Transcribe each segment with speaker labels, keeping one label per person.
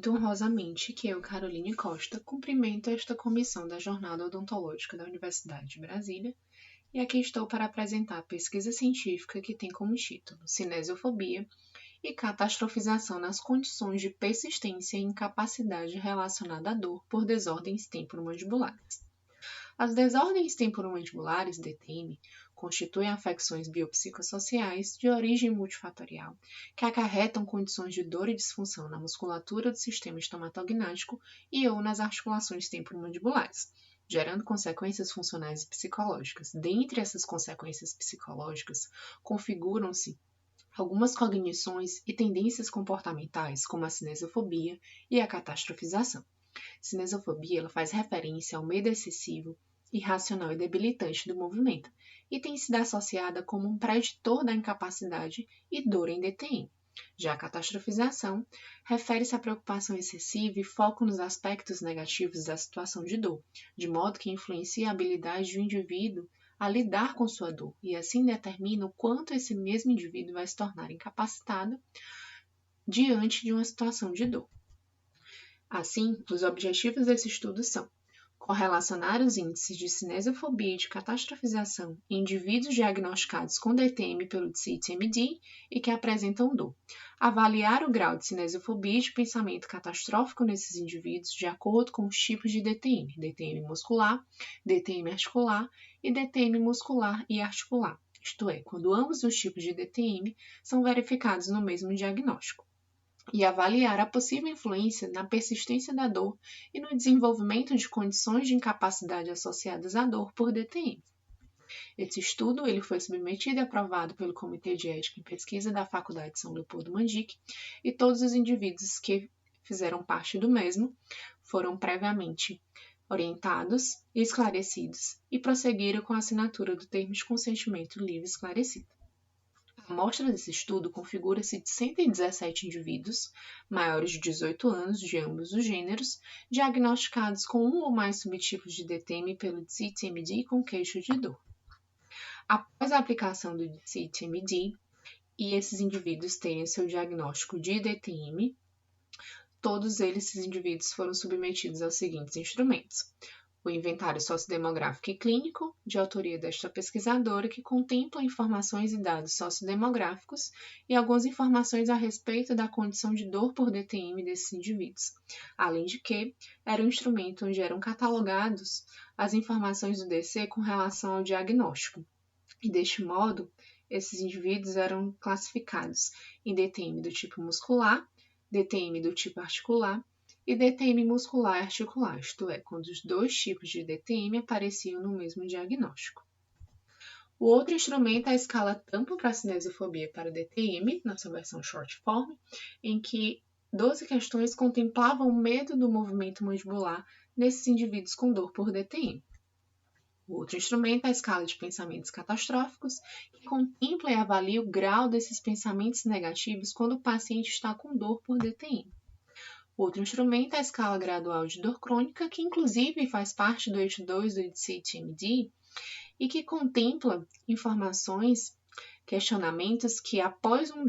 Speaker 1: muito honrosamente que eu, Caroline Costa, cumprimento esta comissão da Jornada Odontológica da Universidade de Brasília e aqui estou para apresentar a pesquisa científica que tem como título Cinesiofobia e Catastrofização nas condições de persistência e incapacidade relacionada à dor por desordens temporomandibulares. As desordens temporomandibulares, DTM, constituem afecções biopsicossociais de origem multifatorial que acarretam condições de dor e disfunção na musculatura do sistema estomatognático e ou nas articulações temporomandibulares, gerando consequências funcionais e psicológicas. Dentre essas consequências psicológicas, configuram-se algumas cognições e tendências comportamentais, como a cinesiofobia e a catastrofização. Cinesiofobia ela faz referência ao medo excessivo, irracional e debilitante do movimento e tem sido associada como um preditor da incapacidade e dor em DTM. Já a catastrofização refere-se à preocupação excessiva e foco nos aspectos negativos da situação de dor, de modo que influencia a habilidade do indivíduo a lidar com sua dor e assim determina o quanto esse mesmo indivíduo vai se tornar incapacitado diante de uma situação de dor. Assim, os objetivos desse estudo são correlacionar os índices de cinesiofobia e de catastrofização em indivíduos diagnosticados com DTM pelo DCIT-MD e que apresentam dor, avaliar o grau de cinesiofobia e de pensamento catastrófico nesses indivíduos de acordo com os tipos de DTM, DTM muscular, DTM articular e DTM muscular e articular, isto é, quando ambos os tipos de DTM são verificados no mesmo diagnóstico, e avaliar a possível influência na persistência da dor e no desenvolvimento de condições de incapacidade associadas à dor por DTM. Esse estudo ele foi submetido e aprovado pelo Comitê de Ética em Pesquisa da Faculdade de São Leopoldo Mandic e todos os indivíduos que fizeram parte do mesmo foram previamente orientados e esclarecidos e prosseguiram com a assinatura do termo de consentimento livre esclarecido. A amostra desse estudo configura-se de 117 indivíduos, maiores de 18 anos, de ambos os gêneros, diagnosticados com um ou mais subtipos de DTM pelo DCIT-MD com queixa de dor. Após a aplicação do DCIT-MD e esses indivíduos terem seu diagnóstico de DTM, todos esses indivíduos foram submetidos aos seguintes instrumentos: o inventário sociodemográfico e clínico, de autoria desta pesquisadora, que contempla informações e dados sociodemográficos e algumas informações a respeito da condição de dor por DTM desses indivíduos, além de que era um instrumento onde eram catalogados as informações do DC com relação ao diagnóstico. E deste modo, esses indivíduos eram classificados em DTM do tipo muscular, DTM do tipo articular, e DTM muscular e articular, isto é, quando os dois tipos de DTM apareciam no mesmo diagnóstico. O outro instrumento é a escala Tampa para cinesiofobia para DTM, na sua versão short form, em que 12 questões contemplavam o medo do movimento mandibular nesses indivíduos com dor por DTM. O outro instrumento é a escala de pensamentos catastróficos, que contempla e avalia o grau desses pensamentos negativos quando o paciente está com dor por DTM. Outro instrumento é a escala gradual de dor crônica, que inclusive faz parte do eixo 2 do DCIT-MD e que contempla informações, questionamentos que, após um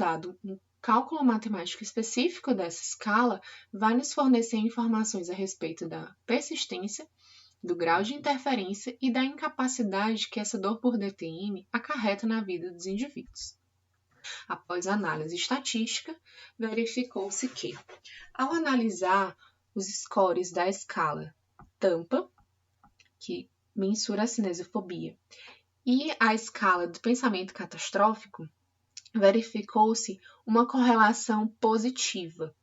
Speaker 1: cálculo matemático específico dessa escala, vai nos fornecer informações a respeito da persistência, do grau de interferência e da incapacidade que essa dor por DTM acarreta na vida dos indivíduos. Após a análise estatística, verificou-se que, ao analisar os scores da escala Tampa, que mensura a cinesiofobia, e a escala do pensamento catastrófico, verificou-se uma correlação positiva,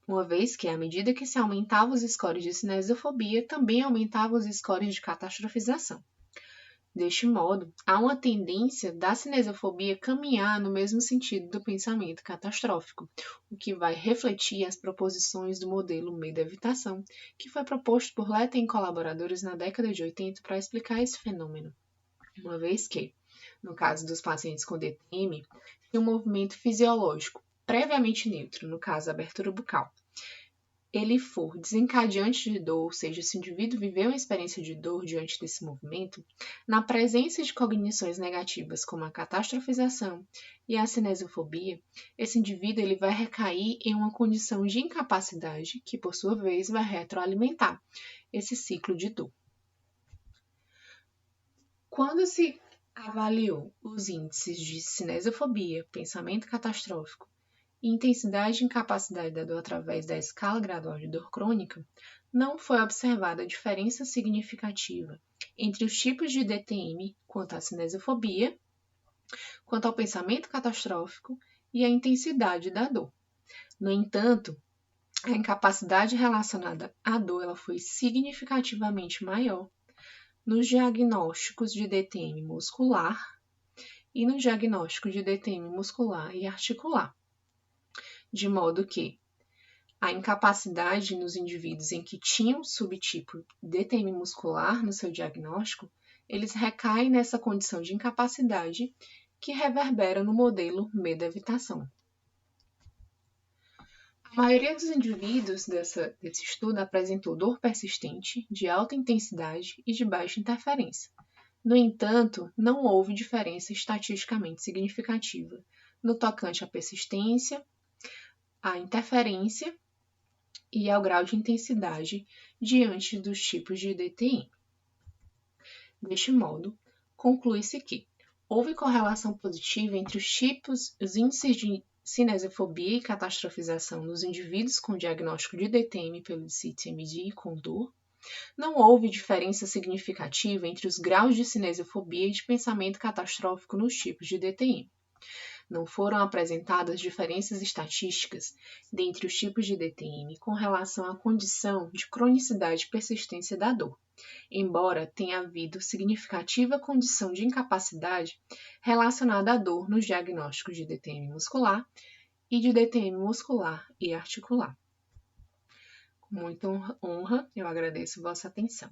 Speaker 1: uma vez que, à medida que se aumentavam os scores de cinesiofobia, também aumentavam os scores de catastrofização. Deste modo, há uma tendência da cinesiofobia caminhar no mesmo sentido do pensamento catastrófico, o que vai refletir as proposições do modelo medo-evitação, que foi proposto por Letten e colaboradores na década de 80 para explicar esse fenômeno. Uma vez que, no caso dos pacientes com DTM, tem um movimento fisiológico previamente neutro, no caso a abertura bucal, ele for desencadeante de dor, ou seja, se o indivíduo viveu uma experiência de dor diante desse movimento, na presença de cognições negativas como a catastrofização e a cinesiofobia, esse indivíduo ele vai recair em uma condição de incapacidade que, por sua vez, vai retroalimentar esse ciclo de dor. Quando se avaliou os índices de cinesiofobia, pensamento catastrófico e intensidade e incapacidade da dor através da escala gradual de dor crônica, não foi observada diferença significativa entre os tipos de DTM quanto à cinesiofobia, quanto ao pensamento catastrófico e à intensidade da dor. No entanto, a incapacidade relacionada à dor ela foi significativamente maior nos diagnósticos de DTM muscular e no diagnóstico de DTM muscular e articular, de modo que a incapacidade nos indivíduos em que tinham subtipo DTM muscular no seu diagnóstico, eles recaem nessa condição de incapacidade que reverbera no modelo medo-evitação. A maioria dos indivíduos desse estudo apresentou dor persistente, de alta intensidade e de baixa interferência. No entanto, não houve diferença estatisticamente significativa no tocante à persistência, à interferência e ao grau de intensidade diante dos tipos de DTM. Deste modo, conclui-se que houve correlação positiva entre os índices de cinesiofobia e catastrofização nos indivíduos com diagnóstico de DTM pelo CT-MD e com dor. Não houve diferença significativa entre os graus de cinesiofobia e de pensamento catastrófico nos tipos de DTM. Não foram apresentadas diferenças estatísticas dentre os tipos de DTM com relação à condição de cronicidade e persistência da dor, embora tenha havido significativa condição de incapacidade relacionada à dor nos diagnósticos de DTM muscular e de DTM muscular e articular. Com muita honra, eu agradeço vossa atenção.